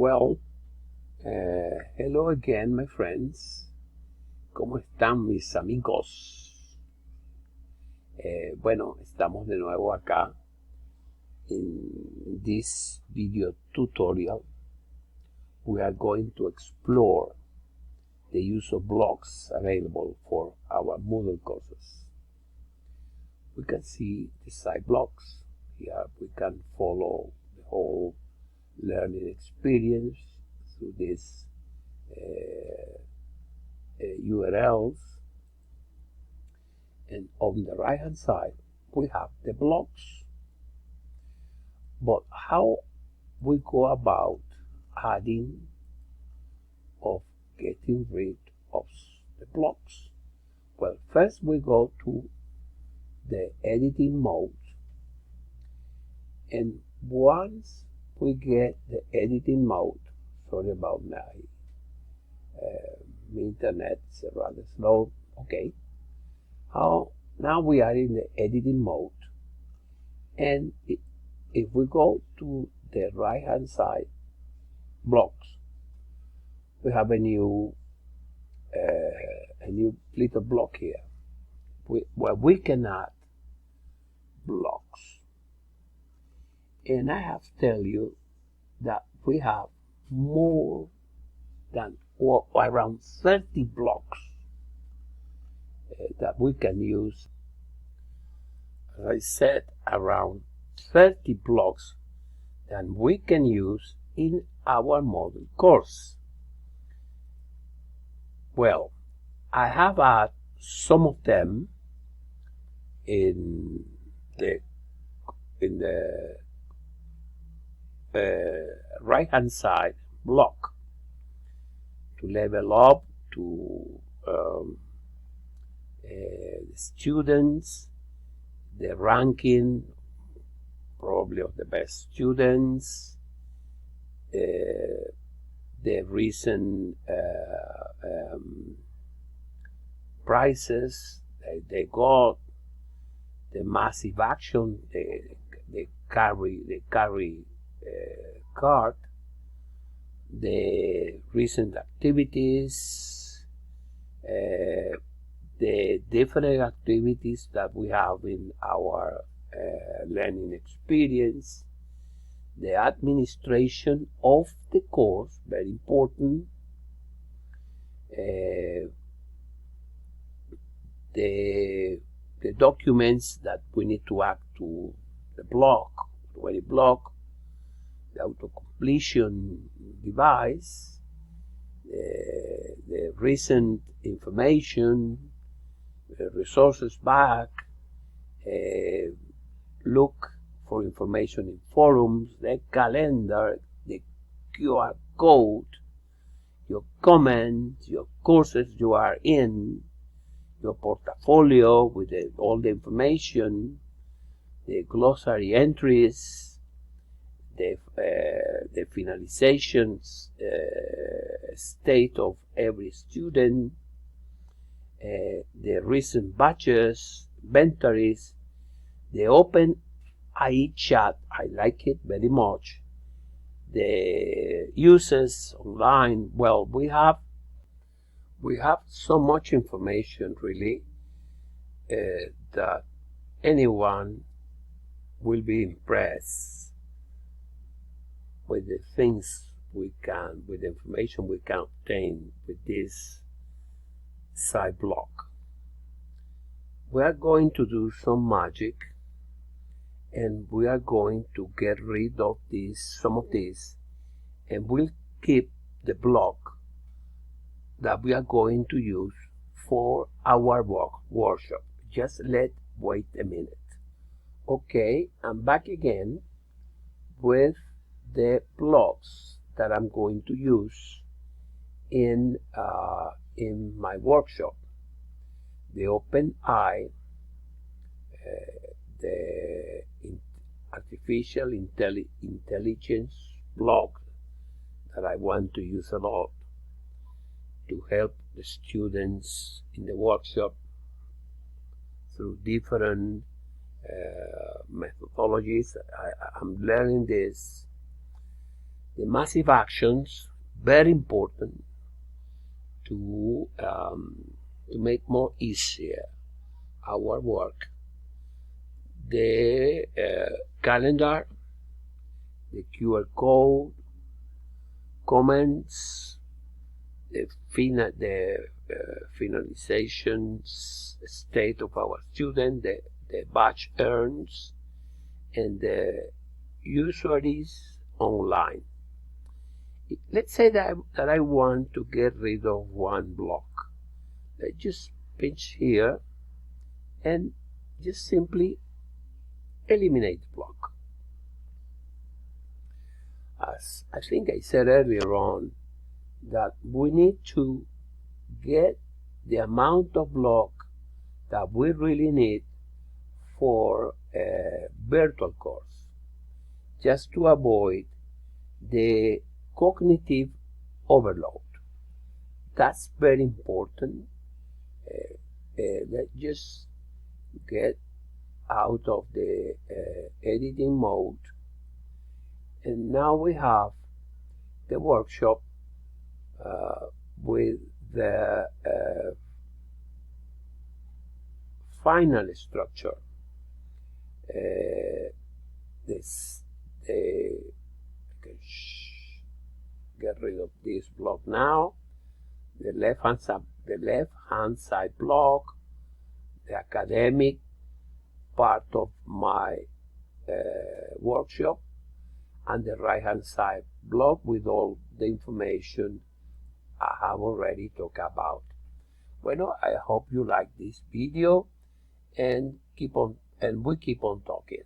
Well, hello again, my friends. ¿Cómo están mis amigos? Bueno, estamos de nuevo acá in this video tutorial. We are going to explore the use of blocks available for our Moodle courses. We can see the side blocks. Here we can follow the whole learning experience through these URLs, and on the right hand side we have the blocks. But how we go about adding or getting rid of the blocks? Well, first we go to the editing mode, and once we get the editing mode, sorry about my internet is rather slow. Okay, now we are in the editing mode, and if we go to the right hand side blocks, we have a new little block here where we can add blocks. And I have to tell you that we have more than or around 30 blocks that we can use. As I said, around 30 blocks that we can use in our Moodle course. Well, I have added some of them in the right hand side block to level up to the students, the ranking probably of the best students, the recent prizes they got, the massive action they carry card, the recent activities, the different activities that we have in our learning experience, the administration of the course, very important, the documents that we need to add to the block, to any block, the auto-completion device, the recent information, the resources back, look for information in forums, the calendar, the QR code, your comments, your courses you are in, your portfolio with all the information, the glossary entries, the finalization state of every student, the recent batches, inventories, the open IE chat, I like it very much, the uses online. Well, we have so much information really that anyone will be impressed with the things with the information we can obtain with this side block. We are going to do some magic, and we are going to get rid of some of these, and we'll keep the block that we are going to use for our workshop. Just wait a minute. Okay, I'm back again with the blocks that I'm going to use in my workshop. The OpenAI, the artificial intelligence block that I want to use a lot to help the students in the workshop through different methodologies. I'm learning this The massive actions, very important to make more easier our work. The calendar, the QR code, comments, the finalization state of our student, the batch earns, and the usuaries online. Let's say that I want to get rid of one block. I just pinch here and just simply eliminate the block. As I think I said earlier on, that we need to get the amount of block that we really need for a virtual course, just to avoid the cognitive overload. That's very important. Let's just get out of the editing mode, and now we have the workshop with the final structure. I can get rid of this block now. The left-hand side block, the academic part of my workshop, and the right-hand side block with all the information I have already talked about. Bueno, I hope you like this video, and we keep on talking.